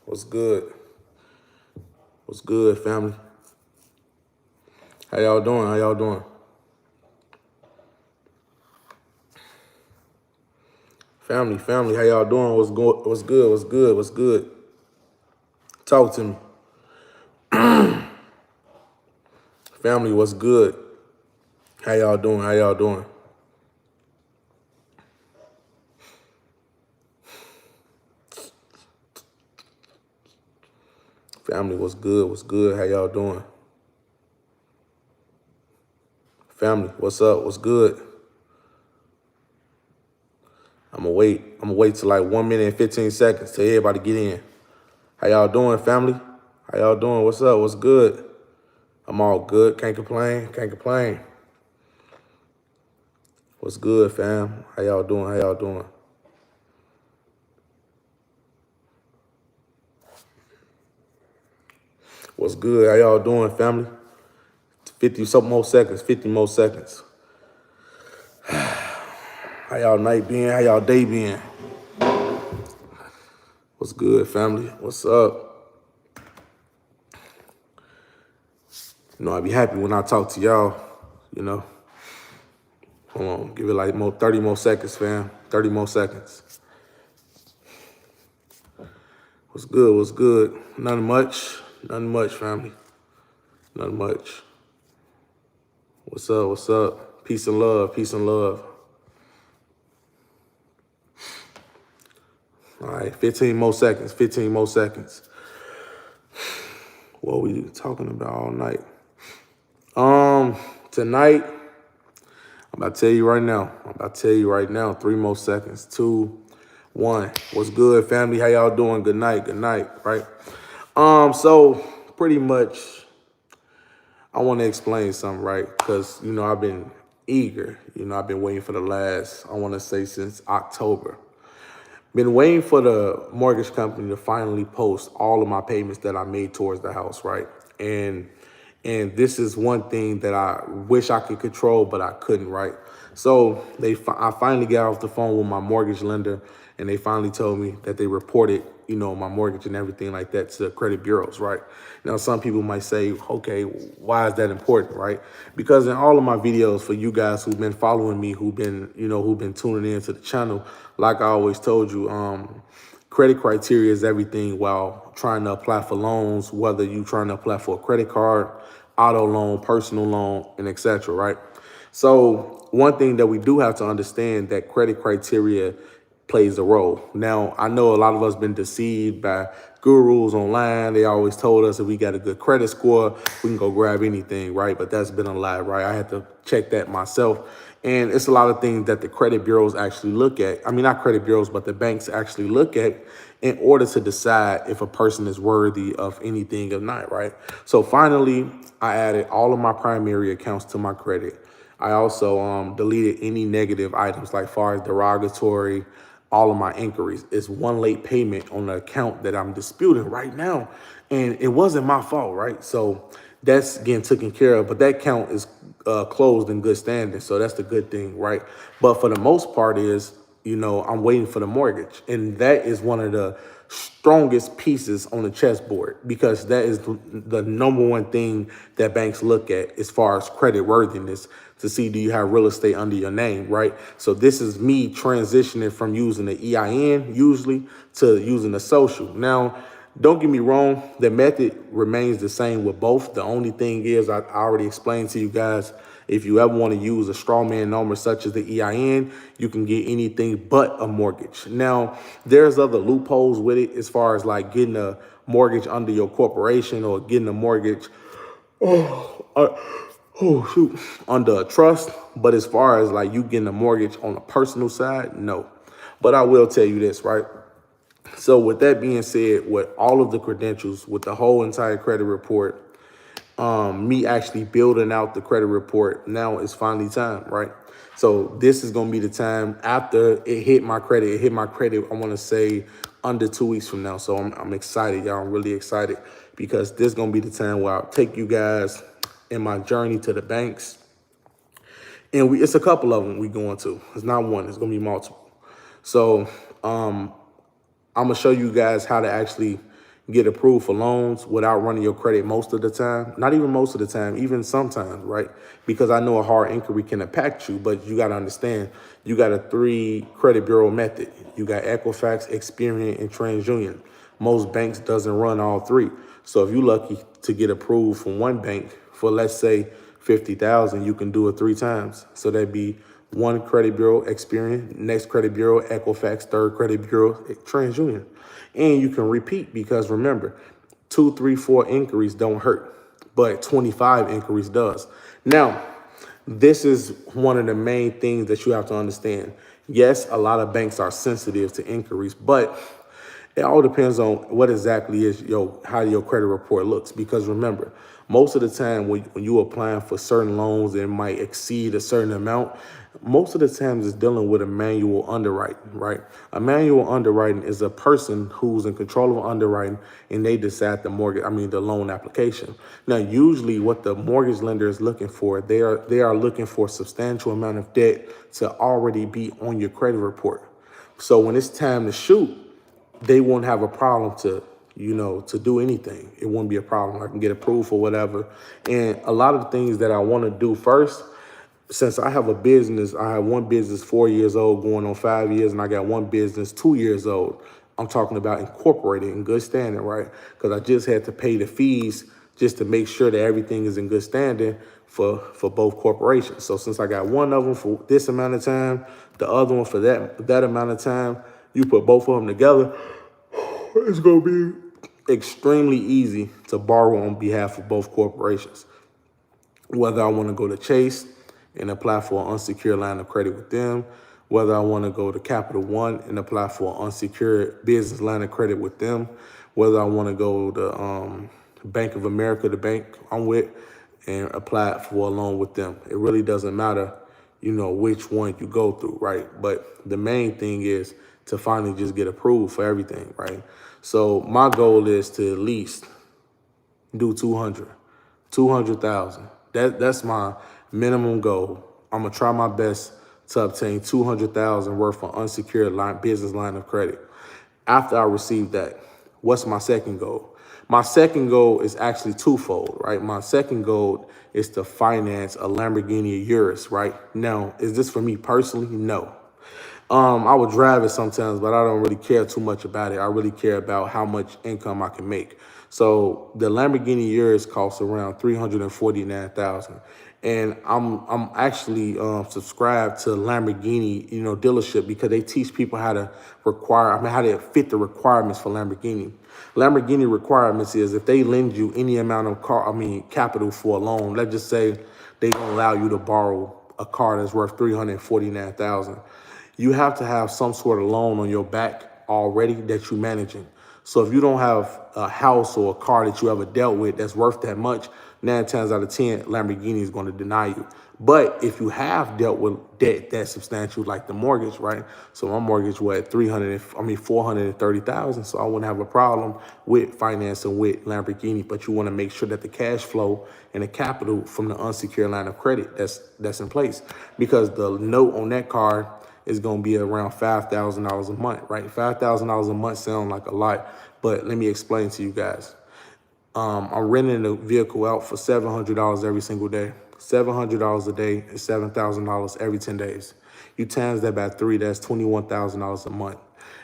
What's good? What's good, family? How y'all doing? How y'all doing? Family, how y'all doing? What's good? What's good? What's good? Talk to me. Family, what's good? How y'all doing? How y'all doing? Family, what's good? What's good? How y'all doing? Family, what's up? What's good? I'm gonna wait till like 1 minute and 15 seconds till everybody get in. How y'all doing, family? How y'all doing? What's up? What's good? I'm all good. Can't complain. Can't complain. What's good, fam? How y'all doing? How y'all doing? What's good? How y'all doing, family? 50 something more seconds, 50 more seconds. How y'all night been? How y'all day been? What's good, family? What's up? I be happy when I talk to y'all, you know. Hold on, give it like 30 more seconds, fam. 30 more seconds. What's good? What's good? Nothing much. Nothing much, family. Nothing much. What's up? What's up? Peace and love. Peace and love. All right, 15 more seconds. 15 more seconds. What we talking about all night? Tonight, I'm about to tell you right now. 3 more seconds. 2, 1. What's good, family? How y'all doing? Good night. Good night. Right. So pretty much, I want to explain something, right? Because I've been eager. I've been waiting for the last, I want to say, since October. Been waiting for the mortgage company to finally post all of my payments that I made towards the house, right? And this is one thing that I wish I could control, but I couldn't, right? So I finally got off the phone with my mortgage lender, and they finally told me that they reported, my mortgage and everything like that to the credit bureaus, right? Now, some people might say, okay, why is that important, right? Because in all of my videos, for you guys who've been following me, who've been tuning into the channel, like I always told you, credit criteria is everything while trying to apply for loans, whether you're trying to apply for a credit card, auto loan, personal loan, and etc. Right? So one thing that we do have to understand that credit criteria plays a role. Now, I know a lot of us been deceived by gurus online. They always told us if we got a good credit score, we can go grab anything, right? But that's been a lie, right? I had to check that myself. And it's a lot of things that the credit bureaus actually look at. I mean, not credit bureaus, but the banks actually look at in order to decide if a person is worthy of anything or not, right? So finally, I added all of my primary accounts to my credit. I also deleted any negative items like far as derogatory, all of my inquiries. It's one late payment on the account that I'm disputing right now. And it wasn't my fault, right? So that's getting taken care of. But that account is closed in good standing. So that's the good thing, right? But for the most part is, I'm waiting for the mortgage. And that is one of the strongest pieces on the chessboard because that is the number one thing that banks look at as far as credit worthiness to see do you have real estate under your name, right? So this is me transitioning from using the EIN usually to using the social. Now, don't get me wrong, the method remains the same with both. The only thing is I already explained to you guys, if you ever want to use a straw man number such as the EIN, you can get anything but a mortgage. Now, there's other loopholes with it as far as like getting a mortgage under your corporation or getting a mortgage under a trust. But as far as like you getting a mortgage on a personal side, no. But I will tell you this, right? So with that being said, with all of the credentials, with the whole entire credit report, me actually building out the credit report, now it's finally time, right? So this is gonna be the time after it hit my credit. It hit my credit, I wanna say under 2 weeks from now. So I'm excited, y'all. I'm really excited because this is gonna be the time where I'll take you guys in my journey to the banks. And it's a couple of them we going to. It's not one, it's gonna be multiple. So I'm gonna show you guys how to actually get approved for loans without running your credit most of the time. Not even most of the time, even sometimes, right? Because I know a hard inquiry can impact you, but you got to understand, you got a 3 credit bureau method. You got Equifax, Experian, and TransUnion. Most banks doesn't run all 3. So if you're lucky to get approved from one bank for, let's say, 50,000, you can do it 3 times. So that'd be 1 credit bureau, Experian, next credit bureau, Equifax, 3rd credit bureau, TransUnion. And you can repeat because remember, 2, 3, 4 inquiries don't hurt, but 25 inquiries does. Now, this is one of the main things that you have to understand. Yes, a lot of banks are sensitive to inquiries, but it all depends on what exactly is how your credit report looks. Because remember, most of the time when you're applying for certain loans that might exceed a certain amount, most of the times it's dealing with a manual underwriting, right? A manual underwriting is a person who's in control of underwriting and they decide the loan application. Now, usually what the mortgage lender is looking for, they are looking for a substantial amount of debt to already be on your credit report. So when it's time to shoot, they won't have a problem to do anything. It won't be a problem. I can get approved for whatever. And a lot of the things that I want to do first, since I have a business, I have one business 4 years old going on 5 years, and I got one business 2 years old. I'm talking about incorporated in good standing, right? Because I just had to pay the fees just to make sure that everything is in good standing for both corporations. So since I got one of them for this amount of time, the other one for that amount of time, you put both of them together, it's going to be extremely easy to borrow on behalf of both corporations. Whether I want to go to Chase and apply for an unsecured line of credit with them, whether I want to go to Capital One and apply for an unsecured business line of credit with them, whether I want to go to Bank of America, the bank I'm with, and apply for a loan with them. It really doesn't matter, which one you go through, right? But the main thing is to finally just get approved for everything, right? So my goal is to at least do 200,000. That's my minimum goal. I'm gonna try my best to obtain 200,000 worth of unsecured business line of credit. After I receive that, what's my second goal? My second goal is actually twofold, right? My second goal is to finance a Lamborghini Urus, right? Now, is this for me personally? No. I would drive it sometimes, but I don't really care too much about it. I really care about how much income I can make. So the Lamborghini Urus costs around $349,000, and I'm actually subscribed to Lamborghini, dealership, because they teach people how to how to fit the requirements for Lamborghini. Lamborghini requirements is if they lend you any amount of capital for a loan. Let's just say they don't allow you to borrow a car that's worth $349,000. You have to have some sort of loan on your back already that you're managing. So if you don't have a house or a car that you ever dealt with that's worth that much, 9 times out of 10, Lamborghini is going to deny you. But if you have dealt with debt that's substantial, like the mortgage, right? So my mortgage was at $430,000. So I wouldn't have a problem with financing with Lamborghini. But you want to make sure that the cash flow and the capital from the unsecured line of credit that's in place, because the note on that card is going to be around $5,000 a month, right? $5,000 a month sound like a lot, but let me explain to you guys. I'm renting the vehicle out for $700 every single day. $700 a day is $7,000 every 10 days. You times that by 3, that's $21,000 a month.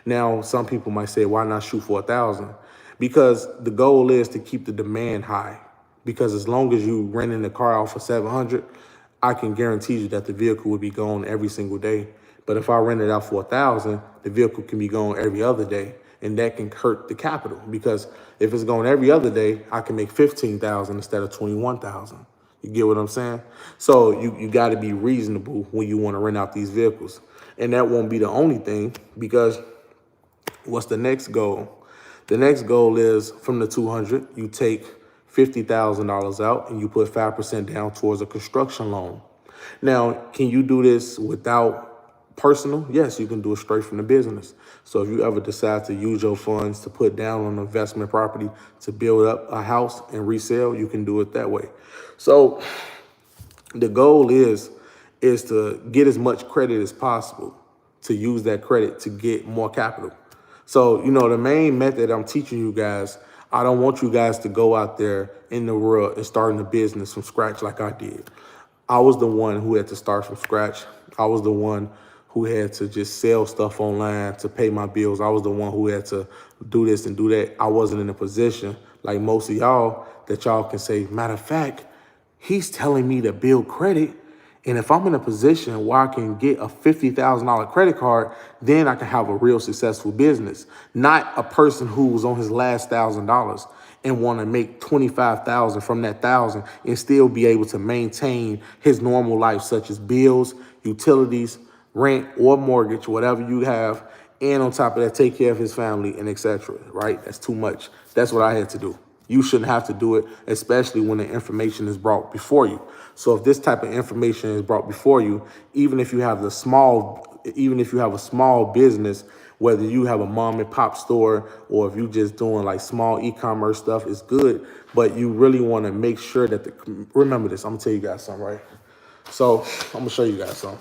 Now, some people might say, why not shoot for 1,000? Because the goal is to keep the demand high. Because as long as you renting the car out for $700, I can guarantee you that the vehicle will be gone every single day. But if I rent it out for 1,000, the vehicle can be gone every other day, and that can hurt the capital. Because if it's going every other day, I can make 15,000 instead of 21,000. You get what I'm saying? So you got to be reasonable when you want to rent out these vehicles, and that won't be the only thing. Because what's the next goal? The next goal is from the 200, you take $50,000 out and you put 5% down towards a construction loan. Now, can you do this without personal? Yes, you can do it straight from the business. So if you ever decide to use your funds to put down on investment property to build up a house and resell, you can do it that way. So the goal is to get as much credit as possible, to use that credit to get more capital. So, the main method I'm teaching you guys, I don't want you guys to go out there in the world and starting a business from scratch like I did. I was the one who had to start from scratch. I was the one who had to just sell stuff online to pay my bills. I was the one who had to do this and do that. I wasn't in a position like most of y'all that y'all can say, matter of fact, he's telling me to build credit. And if I'm in a position where I can get a $50,000 credit card, then I can have a real successful business. Not a person who was on his last $1,000 and want to make 25,000 from that 1,000 and still be able to maintain his normal life, such as bills, utilities, rent or mortgage, whatever you have, and on top of that, take care of his family and etc. Right? That's too much. That's what I had to do. You shouldn't have to do it, especially when the information is brought before you. So if this type of information is brought before you, even if you have a small business, whether you have a mom and pop store or if you just doing like small e-commerce stuff, it's good. But you really want to make sure that remember this. I'm gonna tell you guys something, right? So I'm gonna show you guys something.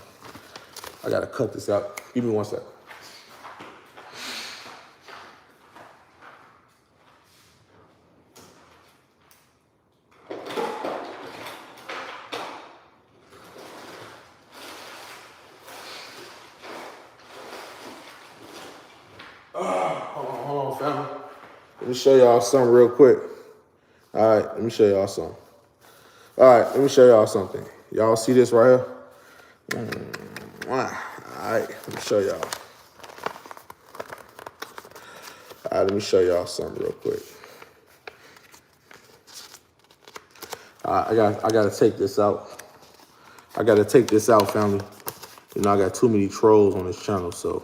I gotta cut this out. Give me 1 second. Hold on, family. Let me show y'all something real quick. All right, let me show y'all something. All right, let me show y'all something. Y'all see this right here? All right, let me show y'all. All right, let me show y'all something real quick. I gotta take this out. I gotta take this out, family. You know, I got too many trolls on this channel, so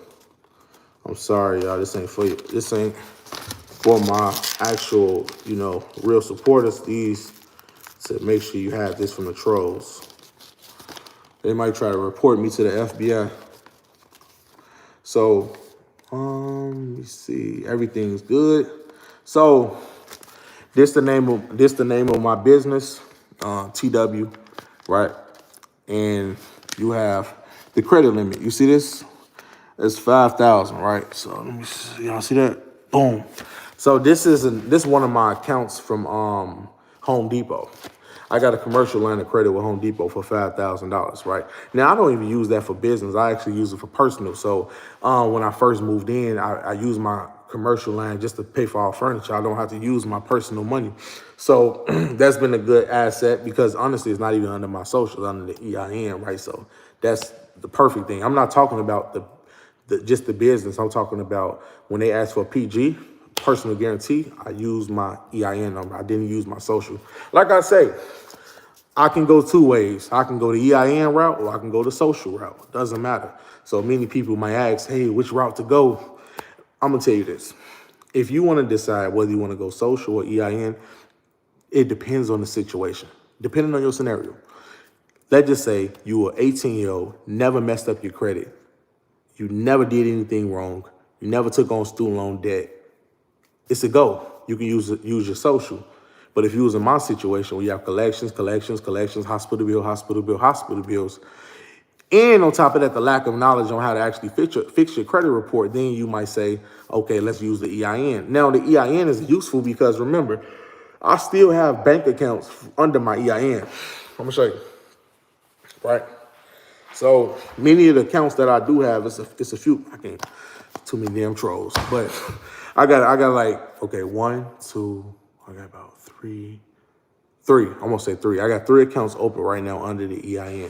I'm sorry, y'all. This ain't for you. This ain't for my actual, you know, real supporters. These to make sure you have this from the trolls. They might try to report me to the FBI. So, let me see. Everything's good. So, this the name of my business, TW, right? And you have the credit limit. You see this? It's 5,000, right? So let me see. Y'all see that? Boom. So this is one of my accounts from Home Depot. I got a commercial line of credit with Home Depot for $5,000, right? Now, I don't even use that for business. I actually use it for personal. So when I first moved in, I used my commercial line just to pay for all furniture. I don't have to use my personal money. So that's been a good asset because honestly, it's not even under my social, under the EIN, right? So that's the perfect thing. I'm not talking about just the business. I'm talking about when they ask for PG, personal guarantee, I use my EIN number. I didn't use my social. Like I say, I can go two ways. I can go the EIN route or I can go the social route. It doesn't matter. So many people might ask, hey, which route to go? I'm gonna tell you this. If you wanna decide whether you wanna go social or EIN, it depends on the situation, depending on your scenario. Let's just say you were 18-year-old, never messed up your credit. You never did anything wrong. You never took on student loan debt. It's a go. You can use your social. But if you was in my situation where you have collections, hospital bills, and on top of that, the lack of knowledge on how to actually fix your credit report, then you might say, okay, let's use the EIN. Now, the EIN is useful because remember, I still have bank accounts under my EIN. I'm gonna show you, right? So many of the accounts that I do have, it's a few. I can't too many damn trolls, but I got like okay, 1, 2. I got about three. I'm gonna say 3. I got 3 accounts open right now under the EIN.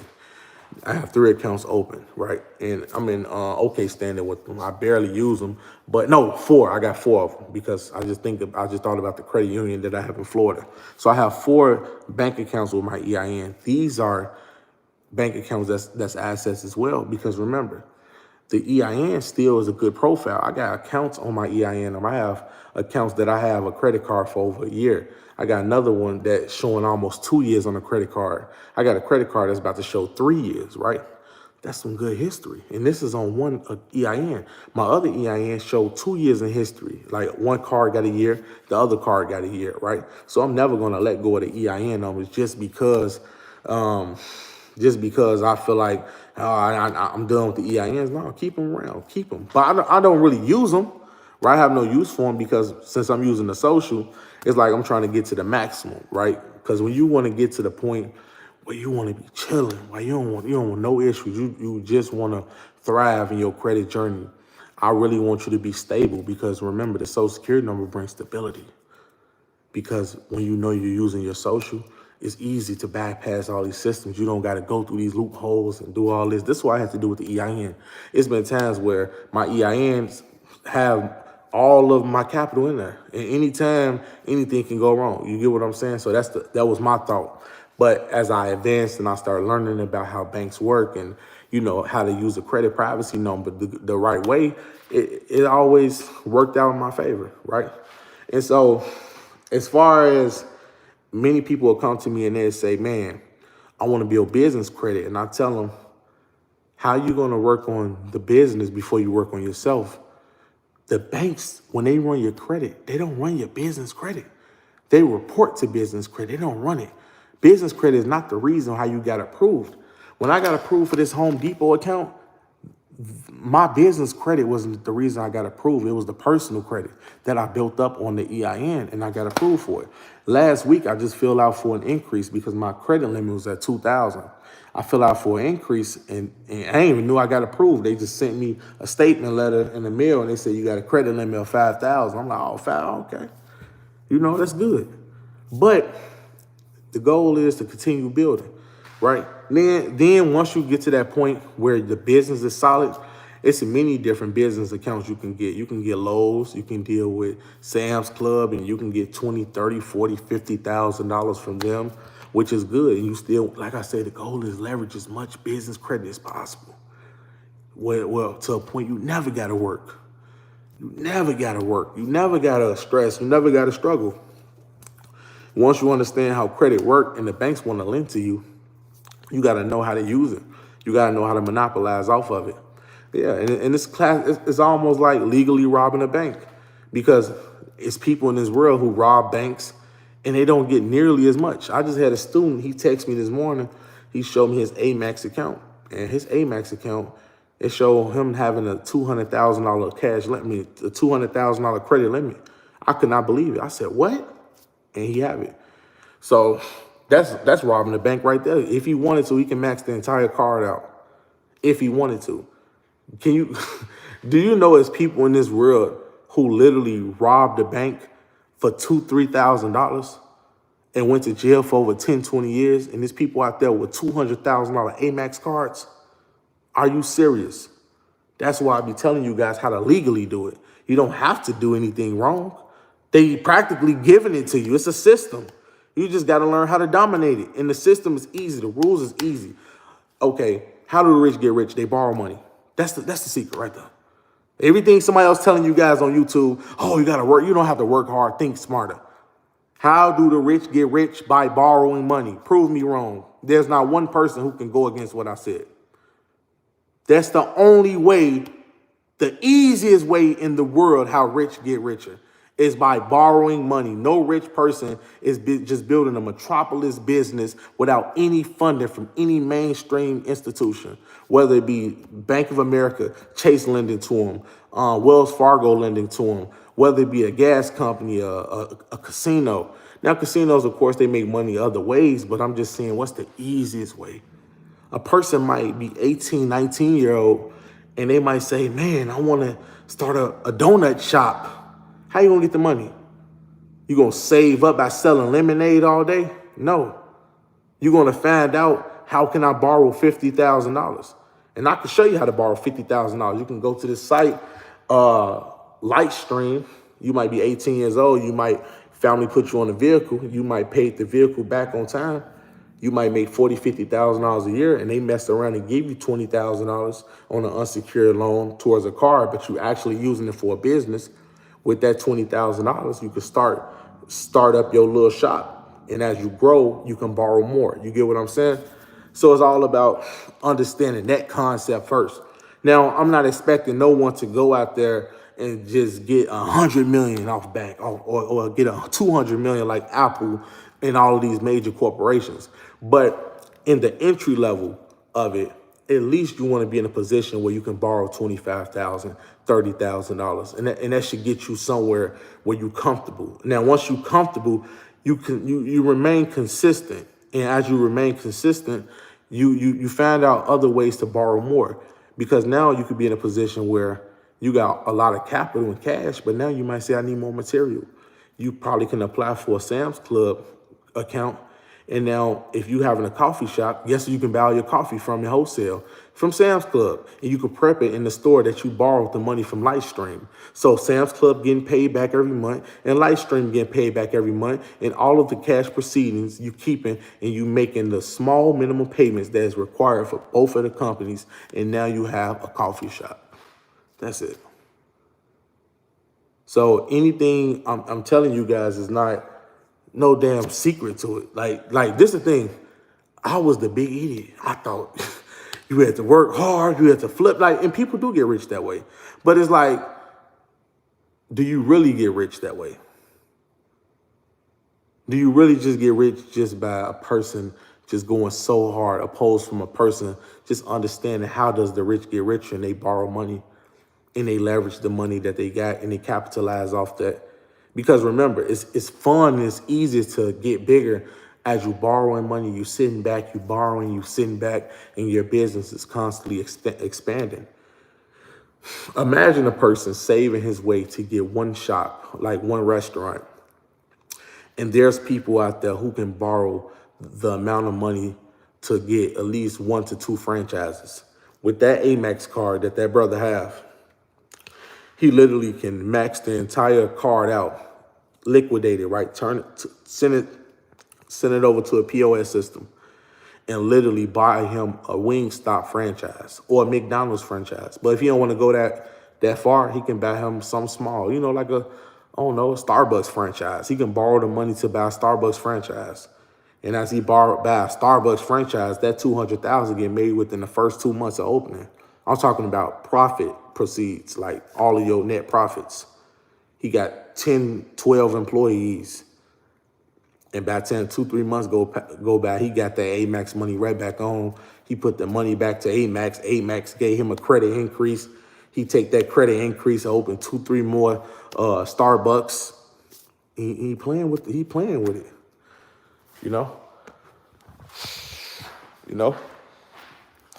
I have 3 accounts open, right? And I'm in okay standing with them. I barely use them, but no, 4. I got 4 of them because I just thought about the credit union that I have in Florida. So I have 4 bank accounts with my EIN. These are bank accounts that's assets as well because remember, the EIN still is a good profile. I got accounts on my EIN. I have accounts that I have a credit card for over a year. I got another one that's showing almost 2 years on a credit card. I got a credit card that's about to show 3 years, right? That's some good history. And this is on one EIN. My other EIN showed 2 years in history. Like one card got a year, the other card got a year, right? So I'm never gonna let go of the EIN numbers just because I feel like I'm done with the EINs. No, keep them around, keep them. But I don't really use them. right? I have no use for them because since I'm using the social, it's like I'm trying to get to the maximum, right? Because when you want to get to the point where you want to be chilling, where you don't want no issues, you just want to thrive in your credit journey. I really want you to be stable because remember, the social security number brings stability. Because when you know you're using your social, it's easy to bypass all these systems. You don't got to go through these loopholes and do all this. This is what I have to do with the EIN. It's been times where my EINs have all of my capital in there. And anytime, anything can go wrong. You get what I'm saying? So that was my thought. But as I advanced and I started learning about how banks work and, how to use a credit privacy number the right way, it always worked out in my favor, right? And so as far as many people will come to me and they say, man, I want to build business credit. And I tell them, how you going to work on the business before you work on yourself? The banks, when they run your credit, they don't run your business credit. They report to business credit. They don't run it. Business credit is not the reason how you got approved. When I got approved for this Home Depot account, my business credit wasn't the reason I got approved. It was the personal credit that I built up on the EIN and I got approved for it. Last week, I just filled out for an increase because my credit limit was at $2,000. I filled out for an increase and I ain't even knew I got approved. They just sent me a statement letter in the mail and they said, you got a credit limit of $5,000. I'm like, oh, okay. That's good. But the goal is to continue building, right? Then once you get to that point where the business is solid, it's many different business accounts you can get. You can get Lowe's, you can deal with Sam's Club, and you can get $20,000, $30,000, $40,000, $50,000 from them, which is good. And you still, like I said, the goal is leverage as much business credit as possible. Well, to a point you never got to work. You never got to work. You never got to stress. You never got to struggle. Once you understand how credit works and the banks want to lend to you, you got to know how to use it. You got to know how to monopolize off of it. Yeah, and this class, it's almost like legally robbing a bank because it's people in this world who rob banks and they don't get nearly as much. I just had a student, he texted me this morning, he showed me his Amex account. And his Amex account, it showed him having a $200,000 cash limit, a $200,000 credit limit. I could not believe it. I said, what? And he have it. So that's robbing the bank right there. If he wanted to, he can max the entire card out. If he wanted to. Do you know there's people in this world who literally robbed a bank for $2,000, $3,000 and went to jail for over 10, 20 years? And there's people out there with $200,000 Amex cards. Are you serious? That's why I be telling you guys how to legally do it. You don't have to do anything wrong. They practically giving it to you. It's a system. You just got to learn how to dominate it. And the system is easy. The rules is easy. Okay, how do the rich get rich? They borrow money. That's the secret right there. Everything somebody else telling you guys on YouTube, oh, you got to work. You don't have to work hard. Think smarter. How do the rich get rich? By borrowing money. Prove me wrong. There's not one person who can go against what I said. That's the only way, the easiest way in the world how rich get richer is by borrowing money. No rich person is just building a metropolis business without any funding from any mainstream institution, whether it be Bank of America, Chase lending to them, Wells Fargo lending to them, whether it be a gas company, a casino. Now, casinos, of course, they make money other ways, but I'm just saying, what's the easiest way? A person might be 18, 19-year-old, and they might say, man, I want to start a donut shop. How you going to get the money? You going to save up by selling lemonade all day? No. You're going to find out, how can I borrow $50,000? And I can show you how to borrow $50,000. You can go to this site, Lightstream. You might be 18 years old. You might family put you on a vehicle. You might pay the vehicle back on time. You might make $40,000, $50,000 a year, and they mess around and give you $20,000 on an unsecured loan towards a car, but you actually using it for a business. With that $20,000, you can start up your little shop. And as you grow, you can borrow more. You get what I'm saying? So it's all about understanding that concept first. Now, I'm not expecting no one to go out there and just get 100 million off bank or get 200 million like Apple and all of these major corporations. But in the entry level of it, at least you want to be in a position where you can borrow $25,000, $30,000, and that should get you somewhere where you're comfortable. Now, once you're comfortable, you remain consistent, and as you remain consistent, you find out other ways to borrow more, because now you could be in a position where you got a lot of capital and cash, but now you might say, I need more material. You probably can apply for a Sam's Club account. And now if you having a coffee shop, guess who you can buy all your coffee from in wholesale? From Sam's Club. And you can prep it in the store that you borrowed the money from Lightstream. So Sam's Club getting paid back every month and Lightstream getting paid back every month. And all of the cash proceedings you keeping and you making the small minimum payments that is required for both of the companies. And now you have a coffee shop. That's it. So anything I'm telling you guys is not no damn secret to it. Like this is the thing. I was the big idiot. I thought you had to work hard, you had to flip, and people do get rich that way. But it's like, do you really get rich that way? Do you really just get rich just by a person just going so hard, opposed from a person just understanding how does the rich get richer, and they borrow money and they leverage the money that they got and they capitalize off that? Because remember, it's fun and it's easy to get bigger as you borrowing money, you sitting back, you borrowing, you sitting back, and your business is constantly expanding. Imagine a person saving his way to get one shop, like one restaurant, and there's people out there who can borrow the amount of money to get at least 1 to 2 franchises. With that Amex card that brother have, he literally can max the entire card out, liquidate it, right? Send it over to a POS system and literally buy him a Wingstop franchise or a McDonald's franchise. But if he don't want to go that far, he can buy him something small, like a Starbucks franchise. He can borrow the money to buy a Starbucks franchise. And as he buy a Starbucks franchise, that $200,000 get made within the first 2 months of opening. I'm talking about profit proceeds, like all of your net profits. He got 10, 12 employees. And by 2, 3 months go by, he got that Amex money right back on. He put the money back to Amex. Amex gave him a credit increase. He take that credit increase and open 2, 3 more Starbucks. He playing with it. He playing with it.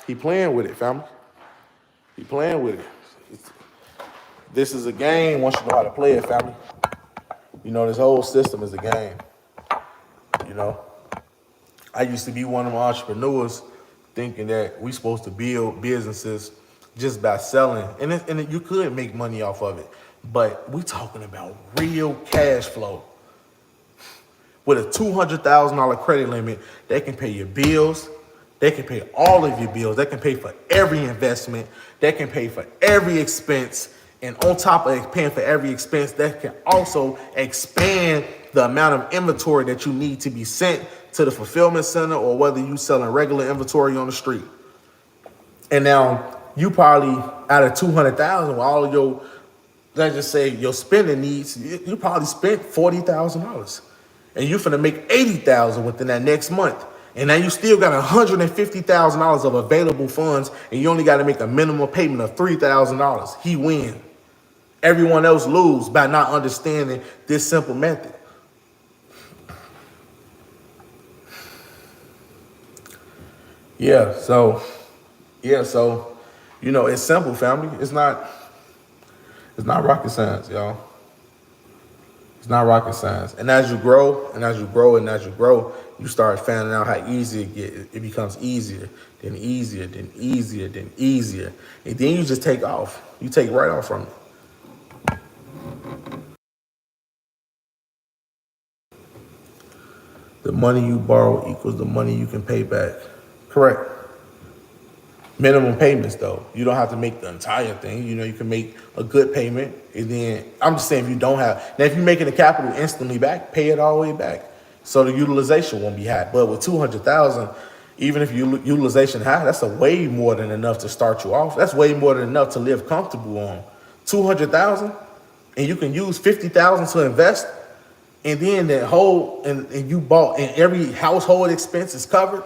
He playing with it, family. He playing with it. This is a game once you know how to play it, family. This whole system is a game. I used to be one of the entrepreneurs thinking that we supposed to build businesses just by selling. And you could make money off of it. But we talking about real cash flow. With a $200,000 credit limit, they can pay your bills. They can pay all of your bills. They can pay for every investment. They can pay for every expense. And on top of paying for every expense, they can also expand the amount of inventory that you need to be sent to the fulfillment center, or whether you selling regular inventory on the street. And now you probably, out of $200,000, with all of your, let's just say your spending needs, you probably spent $40,000. And you're finna make $80,000 within that next month. And now you still got $150,000 of available funds, and you only got to make a minimum payment of $3,000. He win. Everyone else lose by not understanding this simple method. So it's simple, family. It's not rocket science, y'all. It's not rocket science. And as you grow, you start finding out how easy it gets. It becomes easier, then easier, then easier, then easier. And then you just take off. You take right off from it. The money you borrow equals the money you can pay back. Correct. Minimum payments, though. You don't have to make the entire thing. You can make a good payment. And then, I'm just saying, if you don't have, now if you're making the capital instantly back, pay it all the way back. So the utilization won't be high. But with $200,000, even if your utilization high, that's a way more than enough to start you off. That's way more than enough to live comfortable on. $200,000, and you can use $50,000 to invest, and then that whole, and you bought, and every household expense is covered,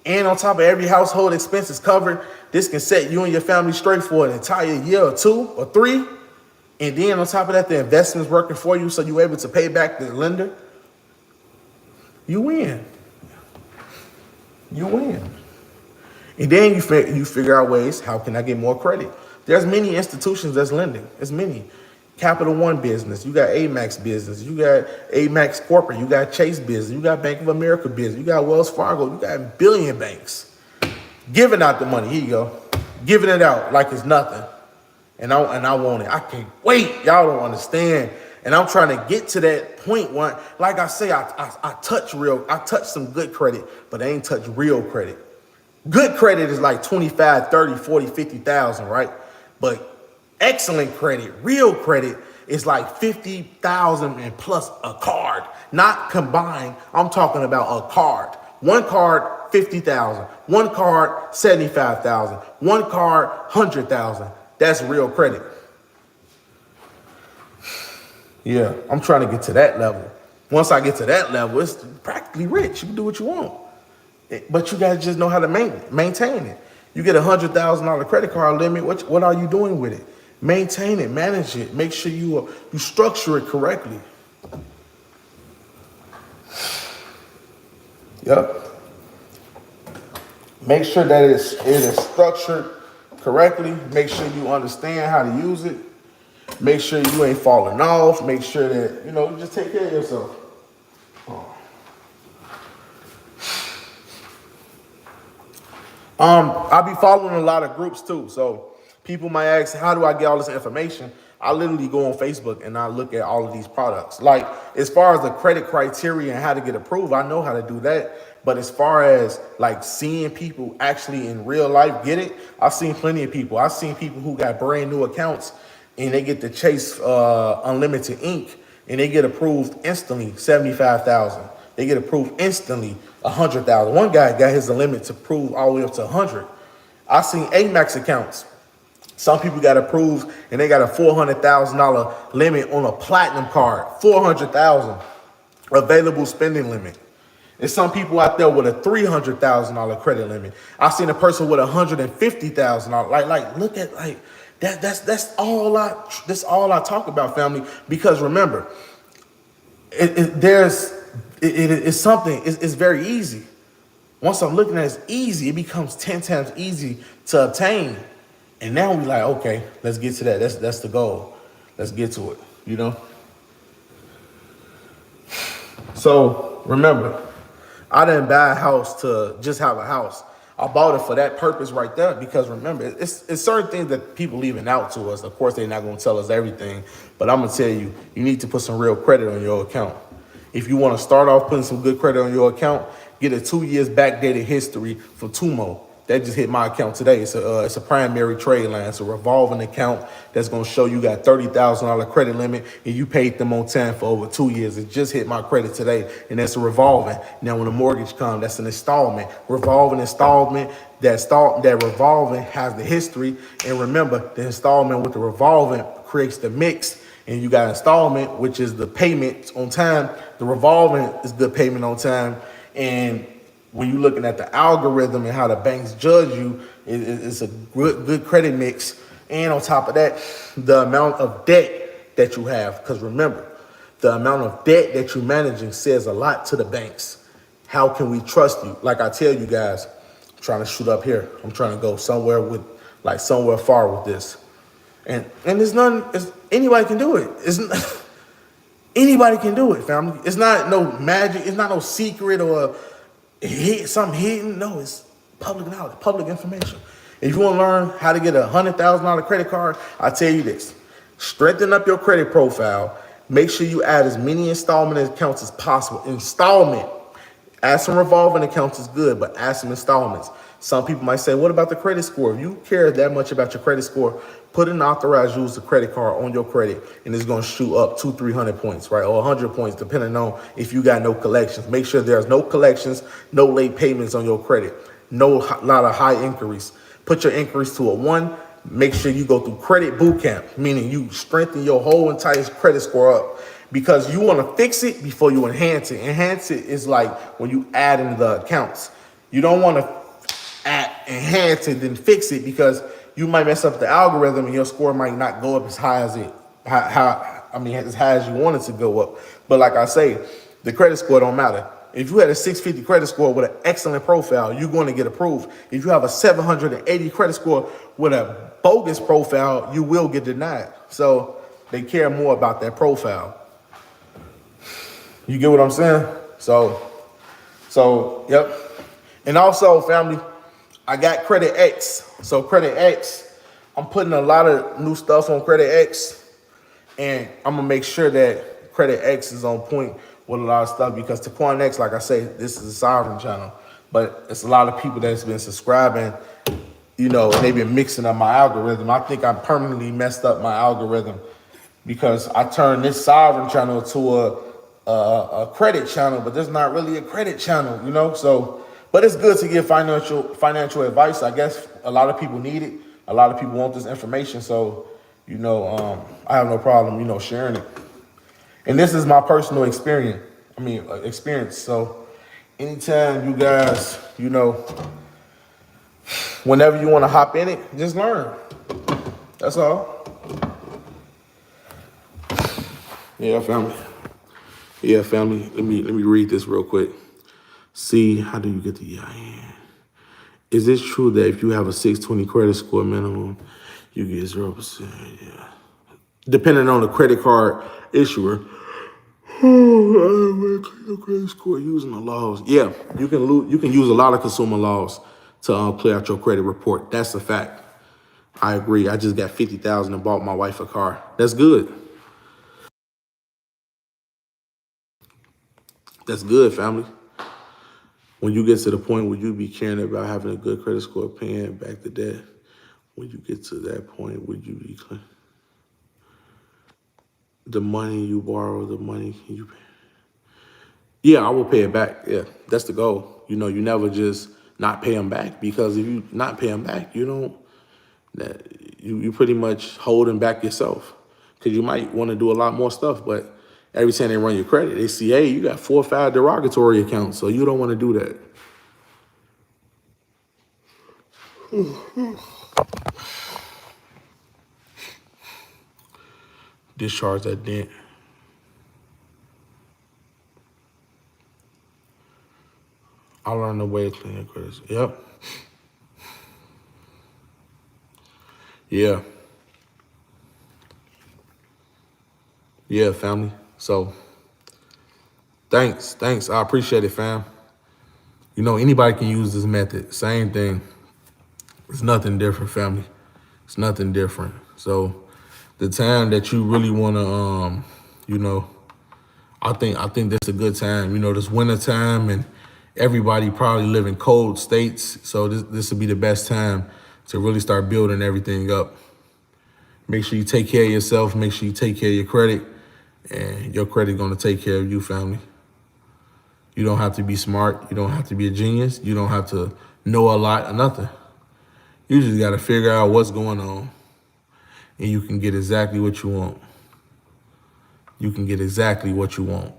And on top of every household expenses covered, this can set you and your family straight for an entire year or 2 or 3. And then on top of that, the investment's working for you, so you're able to pay back the lender. You win. You win. And then you figure out ways, how can I get more credit? There's many institutions that's lending. There's many. Capital One business. You got Amex business. You got Amex corporate. You got Chase business. You got Bank of America business. You got Wells Fargo. You got billion banks giving out the money. Here you go. Giving it out like it's nothing. And I want it. I can't wait. Y'all don't understand. And I'm trying to get to that point where, like I say, I touch some good credit, but I ain't touch real credit. Good credit is like 25, 30, 40, 50,000, right? But excellent credit, real credit is like 50,000 and plus a card, not combined. I'm talking about a card. One card, 50,000. One card, 75,000. One card, 100,000. That's real credit. Yeah, I'm trying to get to that level. Once I get to that level, it's practically rich. You can do what you want. But you guys just know how to maintain it. You get $100,000 credit card limit. What are you doing with it? Maintain it, manage it. Make sure you structure it correctly. Yep. Make sure that it is structured correctly. Make sure you understand how to use it. Make sure you ain't falling off. Make sure that, you just take care of yourself. I'll be following a lot of groups too. So people might ask, how do I get all this information? I literally go on Facebook and I look at all of these products. Like, as far as the credit criteria and how to get approved, I know how to do that. But as far as like seeing people actually in real life get it, I've seen plenty of people. I've seen people who got brand new accounts and they get the Chase Unlimited Inc. and they get approved instantly, 75,000. They get approved instantly, 100,000. One guy got his limit to approve all the way up to 100. I seen Amex accounts. Some people got approved and they got a $400,000 limit on a platinum card. 400,000 available spending limit. There's some people out there with a $300,000 credit limit. I seen a person with $150,000. Like look at that's all I talk about, family. Because remember, it's very easy. Once I'm looking at it, it's easy. It becomes 10 times easy to obtain. And now we like, okay, let's get to that. That's the goal. Let's get to it, So remember, I didn't buy a house to just have a house. I bought it for that purpose right there because remember, it's certain things that people leaving out to us. Of course, they're not going to tell us everything, but I'm going to tell you, you need to put some real credit on your account. If you want to start off putting some good credit on your account, get a 2 years backdated history for Tumo. That just hit my account today. It's a primary trade line. It's a revolving account that's going to show you got $30,000 credit limit and you paid them on time for over 2 years. It just hit my credit today, and that's a revolving. Now, when the mortgage comes, that's an installment. Revolving installment, that revolving has the history. And remember, the installment with the revolving creates the mix. And you got installment, which is the payment on time. The revolving is the payment on time. And when you're looking at the algorithm and how the banks judge you, it's a good credit mix. And on top of that, the amount of debt that you have. Because remember, the amount of debt that you're managing says a lot to the banks. How can we trust you? Like I tell you guys, I'm trying to shoot up here. I'm trying to go somewhere far with this. And anybody can do it. Anybody can do it, family. It's not no magic. It's not no secret or something hidden. No, it's public knowledge, public information. If you want to learn how to get a $100,000 credit card, I tell you this: strengthen up your credit profile. Make sure you add as many installment accounts as possible. Installment. Add some revolving accounts is good, but add some installments. Some people might say, what about the credit score? If you care that much about your credit score, put an authorized user credit card on your credit, and it's going to shoot up 200-300 points, right? Or 100 points, depending on if you got no collections. Make sure there's no collections, no late payments on your credit, lot of high inquiries. Put your inquiries to a 1. Make sure you go through credit boot camp, meaning you strengthen your whole entire credit score up, because you want to fix it before you enhance it. Enhance it is like when you add in the accounts. You don't want to enhance it, then fix it, because you might mess up the algorithm and your score might not go up as high as as high as you want it to go up. But like I say, the credit score don't matter. If you had a 650 credit score with an excellent profile, you're going to get approved. If you have a 780 credit score with a bogus profile, you will get denied. So they care more about that profile. You get what I'm saying? So yep. And also, family, I got Credit X. So Credit X, I'm putting a lot of new stuff on Credit X, and I'm gonna make sure that Credit X is on point with a lot of stuff, because Taquan X, like I say, this is a sovereign channel, but it's a lot of people that's been subscribing, and they've been mixing up my algorithm. I think I permanently messed up my algorithm because I turned this sovereign channel to a credit channel, but there's not really a credit channel, So, but it's good to give financial advice. I guess a lot of people need it. A lot of people want this information, so I have no problem, sharing it. And this is my personal experience. So anytime you guys, whenever you want to hop in it, just learn. That's all. Yeah, family. Let me read this real quick. See, how do you get the EIN? Is it true that if you have a 620 credit score minimum, you get 0%? Yeah. Depending on the credit card issuer. Credit score using the laws. Yeah, you can use a lot of consumer laws to clear out your credit report. That's a fact. I agree. I just got $50,000 and bought my wife a car. That's good. That's good, family. When you get to the point where you be caring about having a good credit score, paying back the debt, when you get to that point, would you be clear? The money you borrow, the money you pay. Yeah, I will pay it back. Yeah, that's the goal. You never just not pay them back, because if you not pay them back, you pretty much holding back yourself, because you might want to do a lot more stuff, but every time they run your credit, they see, hey, you got 4 or 5 derogatory accounts, so you don't want to do that. Discharge that debt. I learned the way to clean your credit. Yep. Yeah. Yeah, family. So, thanks. I appreciate it, fam. Anybody can use this method. Same thing. It's nothing different, family. It's nothing different. So, the time that you really want to, I think this is a good time. This winter time, and everybody probably live in cold states. So this would be the best time to really start building everything up. Make sure you take care of yourself. Make sure you take care of your credit, and your credit going to take care of you, family. You don't have to be smart. You don't have to be a genius. You don't have to know a lot or nothing. You just got to figure out what's going on, and you can get exactly what you want. You can get exactly what you want.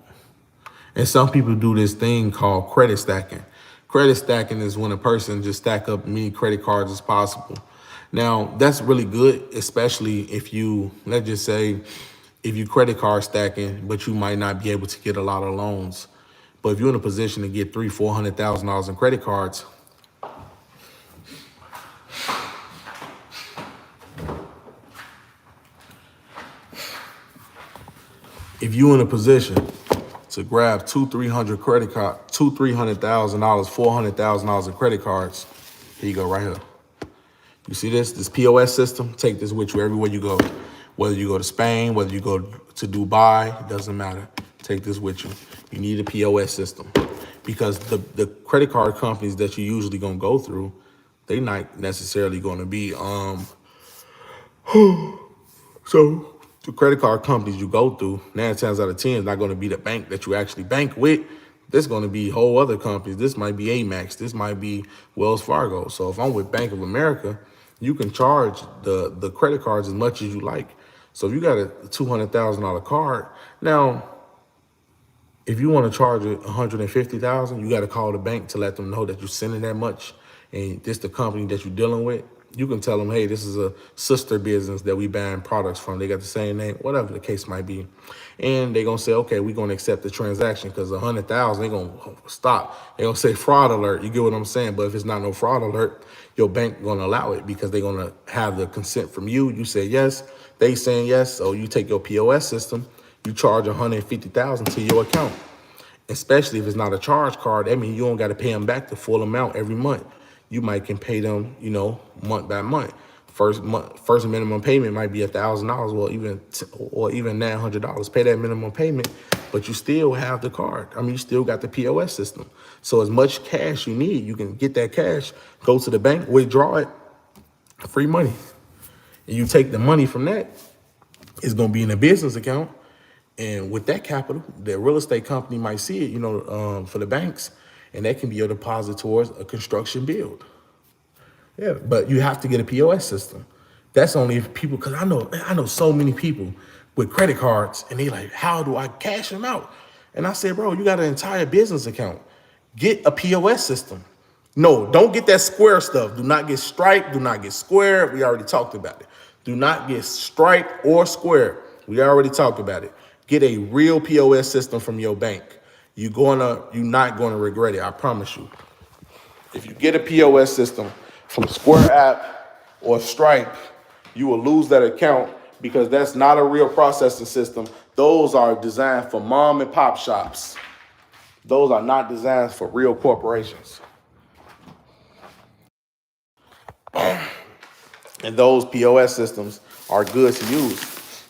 And some people do this thing called credit stacking. Credit stacking is when a person just stack up many credit cards as possible. Now, that's really good, especially if you, let's just say, if you credit card stacking, but you might not be able to get a lot of loans. But if you're in a position to get $300,000-$400,000 in credit cards, if you're in a position to grab $200,000, $300,000, $400,000 in credit cards, here you go, right here. You see this POS system? Take this with you everywhere you go. Whether you go to Spain, whether you go to Dubai, it doesn't matter. Take this with you. You need a POS system, because the credit card companies that you usually gonna go through, they not necessarily gonna be so the credit card companies you go through, 9 times out of 10 is not gonna be the bank that you actually bank with. There's gonna be whole other companies. This might be Amex, this might be Wells Fargo. So if I'm with Bank of America, you can charge the credit cards as much as you like. So if you got a $200,000 card, now, if you want to charge it $150,000, you got to call the bank to let them know that you're sending that much, and this the company that you're dealing with, you can tell them, hey, this is a sister business that we buying products from. They got the same name, whatever the case might be. And they're gonna say, okay, we're gonna accept the transaction because 100,000, they're gonna stop. They're gonna say fraud alert. You get what I'm saying? But if it's not no fraud alert, your bank gonna allow it because they're gonna have the consent from you. You say yes, they saying yes. So you take your POS system, you charge 150,000 to your account. Especially if it's not a charge card, that means you don't got to pay them back the full amount every month. You might can pay them, month by month. First minimum payment might be $1,000, or even $900. Pay that minimum payment, but you still have the card. I mean, you still got the POS system. So as much cash you need, you can get that cash, go to the bank, withdraw it, free money. And you take the money from that, it's gonna be in a business account. And with that capital, the real estate company might see it, for the banks, and that can be your deposit towards a construction build. Yeah, but you have to get a POS system. That's only if people, because I know so many people with credit cards, and they like, how do I cash them out? And I said, bro, you got an entire business account. Get a POS system. No, don't get that Square stuff. Do not get Stripe. Do not get Square. We already talked about it. Do not get Stripe or Square. We already talked about it. Get a real POS system from your bank. You're not gonna regret it. I promise you. If you get a POS system from Square app or Stripe, you will lose that account because that's not a real processing system. Those are designed for mom and pop shops. Those are not designed for real corporations. And those POS systems are good to use.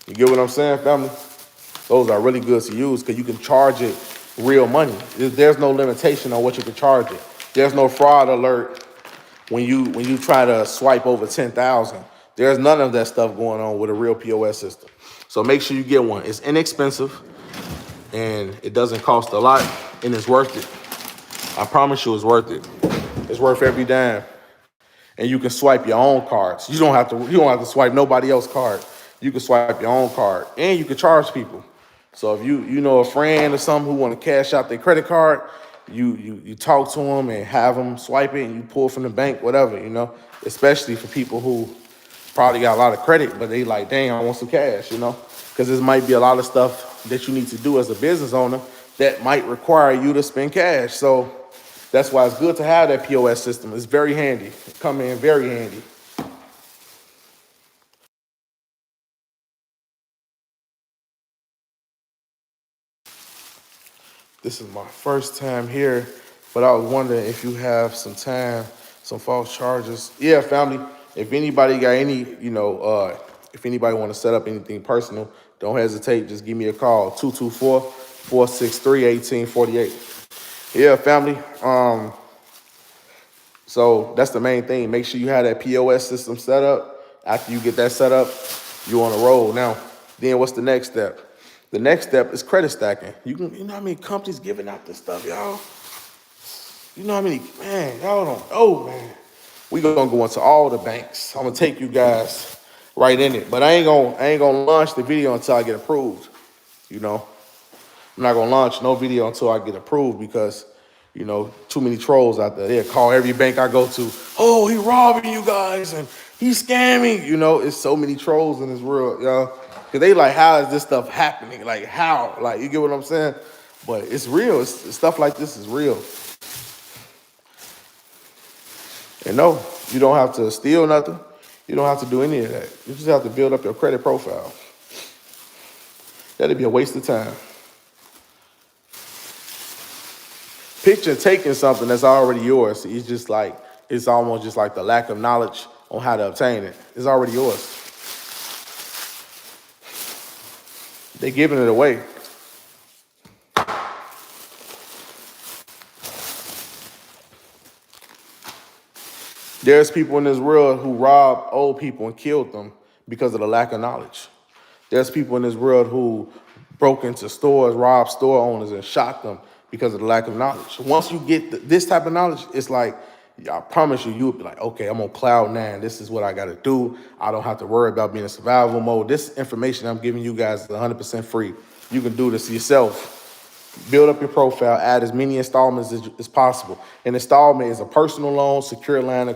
You get what I'm saying, family? Those are really good to use because you can charge it real money. There's no limitation on what you can charge it. There's no fraud alert when you try to swipe over 10,000. There's none of that stuff going on with a real POS system. So make sure you get one. It's inexpensive and it doesn't cost a lot, and it's worth it. I promise you it's worth it. It's worth every dime. And you can swipe your own cards. You don't have to swipe nobody else's card. You can swipe your own card, and you can charge people. So if you know a friend or something who want to cash out their credit card, you talk to them and have them swipe it, and you pull from the bank, whatever, especially for people who probably got a lot of credit, but they like, dang, I want some cash, because this might be a lot of stuff that you need to do as a business owner that might require you to spend cash. So that's why it's good to have that POS system. It's very handy. It come in very handy. This is my first time here, but I was wondering if you have some time, some false charges. Yeah, family, if anybody got any, if anybody want to set up anything personal, don't hesitate. Just give me a call, 224-463-1848. Yeah, family. So that's the main thing. Make sure you have that POS system set up. After you get that set up, you on a roll. Now, then what's the next step? The next step is credit stacking. You know how many companies giving out this stuff, y'all? You know how many, man, y'all don't know, man. We gonna go into all the banks. I'm gonna take you guys right in it. But I ain't gonna launch the video until I get approved. I'm not gonna launch no video until I get approved because, too many trolls out there. They'll call every bank I go to, oh, he robbing you guys and he's scamming. It's so many trolls in this world, y'all. Because they like, how is this stuff happening? Like, how? Like, you get what I'm saying? But it's real. Stuff like this is real. And no, you don't have to steal nothing. You don't have to do any of that. You just have to build up your credit profile. That'd be a waste of time. Picture taking something that's already yours. It's almost just like the lack of knowledge on how to obtain it. It's already yours. They're giving it away. There's people in this world who robbed old people and killed them because of the lack of knowledge. There's people in this world who broke into stores, robbed store owners, and shot them because of the lack of knowledge. Once you get this type of knowledge, it's like, I promise you, you'll be like, okay, I'm on cloud nine. This is what I got to do. I don't have to worry about being in survival mode. This information I'm giving you guys is 100% free. You can do this yourself. Build up your profile, add as many installments as possible. An installment is a personal loan, a secured line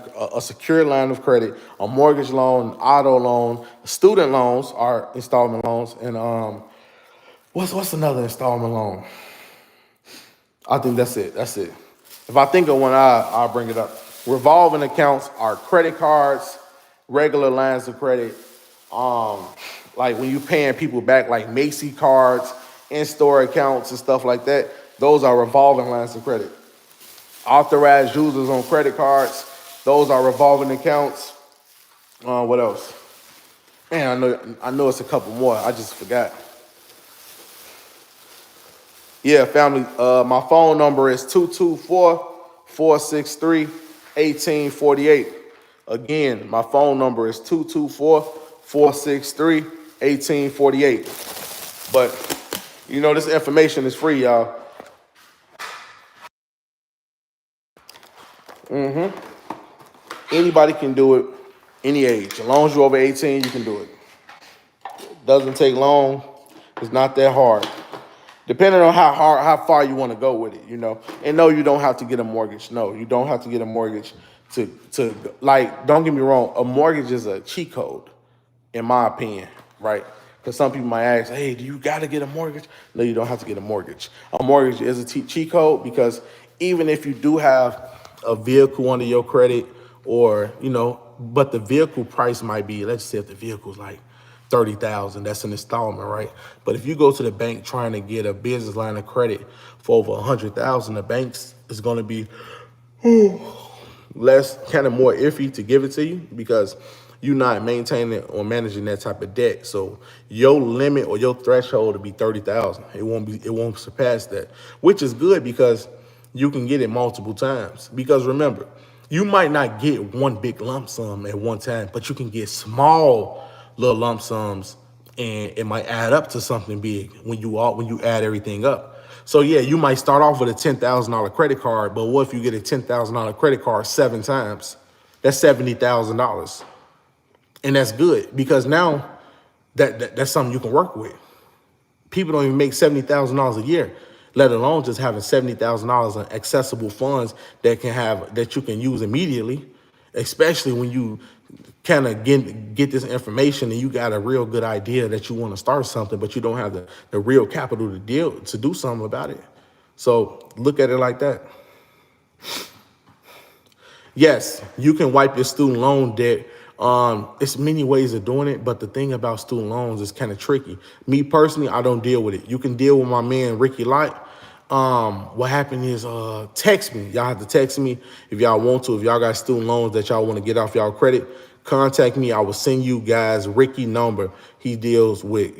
of credit, a mortgage loan, an auto loan. Student loans are installment loans, and what's another installment loan? I think that's it. That's it. If I think of one, I'll bring it up. Revolving accounts are credit cards, regular lines of credit. Like when you paying people back, like Macy cards, in-store accounts and stuff like that. Those are revolving lines of credit. Authorized users on credit cards. Those are revolving accounts. What else? Man, I know it's a couple more. I just forgot. Yeah, family. My phone number is 224-463-1848. Again, my phone number is 224-463-1848. But you know, this information is free, y'all. Anybody can do it, any age. As long as you're over 18, you can do it. Doesn't take long. It's not that hard. Depending on how far you want to go with it, you know. And no, you don't have to get a mortgage. No, you don't have to get a mortgage to like, don't get me wrong, a mortgage is a cheat code, in my opinion, right? Because some people might ask, hey, do you got to get a mortgage? No, you don't have to get a mortgage. A mortgage is a cheat code because even if you do have a vehicle under your credit or, you know, but the vehicle price might be, let's say if the vehicle's like 30,000, that's an installment, right? But if you go to the bank trying to get a business line of credit for over 100,000, the banks is going to be less, kind of more iffy to give it to you because you're not maintaining or managing that type of debt. So your limit or your threshold will be 30,000. It won't surpass that, which is good because you can get it multiple times. Because remember, you might not get one big lump sum at one time, but you can get small little lump sums, and it might add up to something big when you add everything up. So yeah, you might start off with a $10,000 credit card, but what if you get a $10,000 credit card 7 times? That's $70,000, and that's good because now that's something you can work with. People don't even make $70,000 a year, let alone just having $70,000 in accessible funds that you can use immediately, especially when you kind of get this information and you got a real good idea that you want to start something, but you don't have the real capital to do something about it. So look at it like that. Yes, you can wipe your student loan debt. It's many ways of doing it, but the thing about student loans is kind of tricky. Me personally, I don't deal with it. You can deal with my man Ricky Light. What happened is text me. Y'all have to text me if y'all want to. If y'all got student loans that y'all want to get off y'all credit, contact me. I will send you guys Ricky number. He deals with,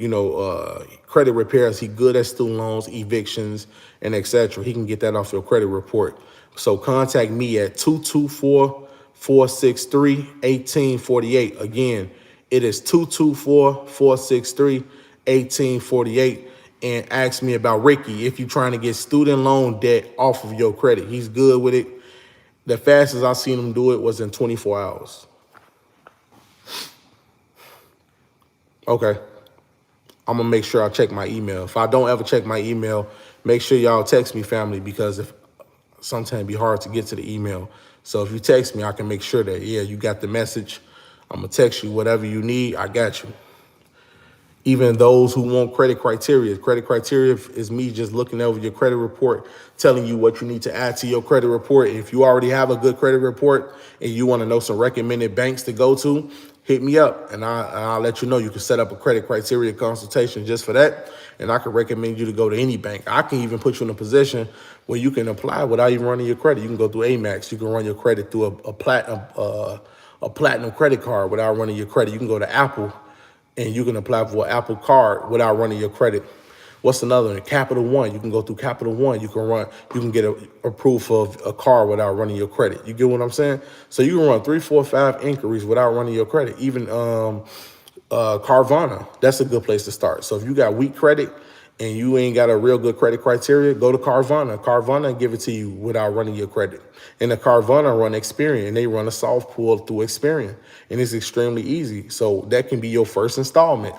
credit repairs. He good at student loans, evictions, and etc. He can get that off your credit report. So contact me at 224-463-1848. Again, it is 224-463-1848. And ask me about Ricky if you're trying to get student loan debt off of your credit. He's good with it. The fastest I've seen him do it was in 24 hours. Okay. I'm going to make sure I check my email. If I don't ever check my email, make sure y'all text me, family, because sometimes it'd be hard to get to the email. So if you text me, I can make sure that, yeah, you got the message. I'm going to text you whatever you need. I got you. Even those who want credit criteria. Credit criteria is me just looking over your credit report, telling you what you need to add to your credit report. If you already have a good credit report and you want to know some recommended banks to go to, hit me up and I'll let you know. You can set up a credit criteria consultation just for that. And I can recommend you to go to any bank. I can even put you in a position where you can apply without even running your credit. You can go through Amex. You can run your credit through a platinum credit card without running your credit. You can go to Apple and you can apply for an Apple card without running your credit. What's another one? Capital One. You can go through Capital One. You can get approved for a car without running your credit. You get what I'm saying? So you can run 3, 4, 5 inquiries without running your credit. Even Carvana, that's a good place to start. So if you got weak credit and you ain't got a real good credit criteria, go to Carvana. Carvana give it to you without running your credit. And the Carvana run Experian, and they run a soft pull through Experian, and it's extremely easy. So that can be your first installment.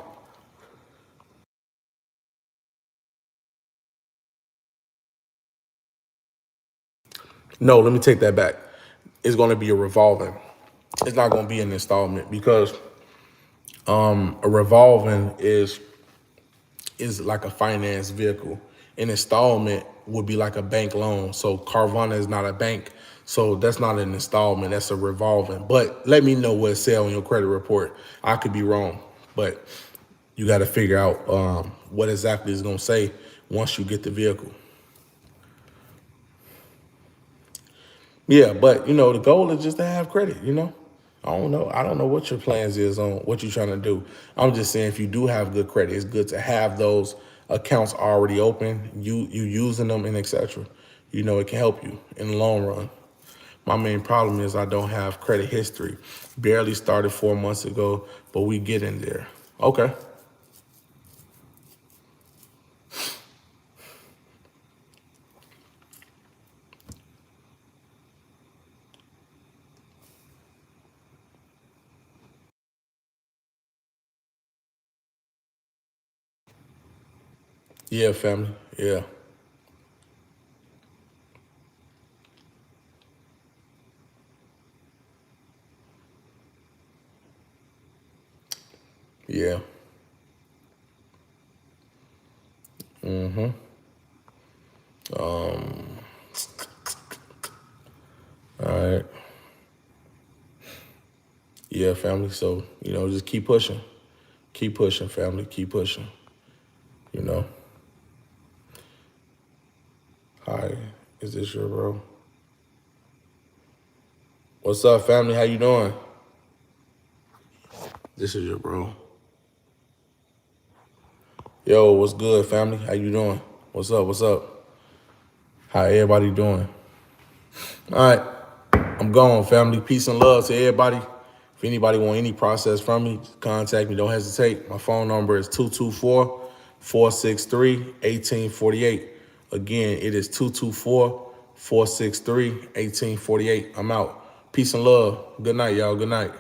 No, let me take that back. It's going to be a revolving. It's not going to be an installment because a revolving is like a finance vehicle. An installment would be like a bank loan. So Carvana is not a bank. So that's not an installment. That's a revolving. But let me know what it said on your credit report. I could be wrong, but you got to figure out what exactly it's going to say once you get the vehicle. Yeah, but the goal is just to have credit, I don't know. I don't know what your plans is on what you're trying to do. I'm just saying if you do have good credit, it's good to have those accounts already open, you using them and etc. It can help you in the long run. My main problem is I don't have credit history. Barely started 4 months ago, but we get in there. Okay. Yeah, family. Yeah. Yeah. Mm-hmm. All right. Yeah, family. So, just keep pushing. Keep pushing, family. Keep pushing. You know. Hi, is this your bro? What's up, family? How you doing? This is your bro. Yo, what's good, family? How you doing? What's up? What's up? How everybody doing? All right, I'm gone, family. Peace and love to everybody. If anybody want any process from me, contact me. Don't hesitate. My phone number is 224-463-1848. Again, it is 224-463-1848. I'm out. Peace and love. Good night, y'all. Good night.